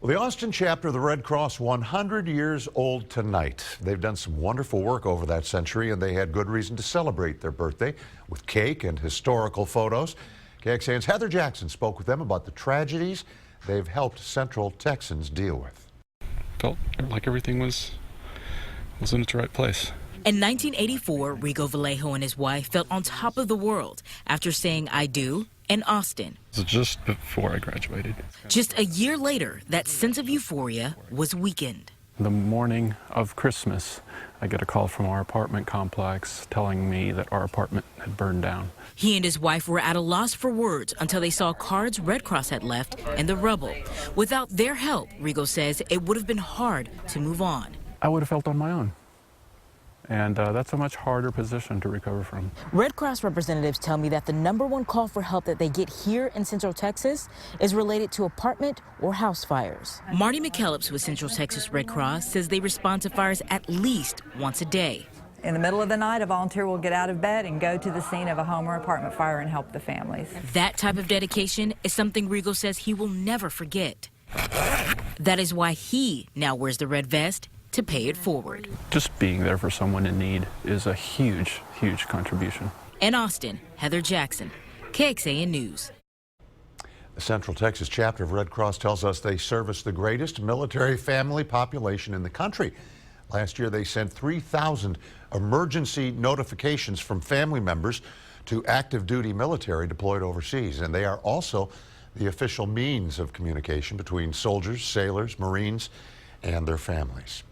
Well, the Austin chapter of the Red Cross, 100 years old tonight. They've done some wonderful work over that century, and they had good reason to celebrate their birthday with cake and historical photos. KXAN's Heather Jackson spoke with them about the tragedies they've helped Central Texans deal with. Felt like everything was in its right place. In 1984, Rigo Vallejo and his wife felt on top of the world after saying "I do" in Austin. It was just before I graduated. Just a year later, that sense of euphoria was weakened. The morning of Christmas, I get a call from our apartment complex telling me that our apartment had burned down. He and his wife were at a loss for words until they saw cards Red Cross had left in the rubble. Without their help, Rigo says it would have been hard to move on. I would have felt on my own. And that's a much harder position to recover from. Red Cross representatives tell me that the #1 call for help that they get here in Central Texas is related to apartment or house fires. Marty McKellips with Central Texas Red Cross says they respond to fires at least once a day. In the middle of the night, a volunteer will get out of bed and go to the scene of a home or apartment fire and help the families. That type of dedication is something Rigo says he will never forget. That is why he now wears the red vest to pay it forward. Just being there for someone in need is a huge, huge contribution. In Austin, Heather Jackson, KXAN News. The Central Texas chapter of Red Cross tells us they service the greatest military family population in the country. Last year, they sent 3,000 emergency notifications from family members to active duty military deployed overseas. And they are also the official means of communication between soldiers, sailors, Marines, and their families.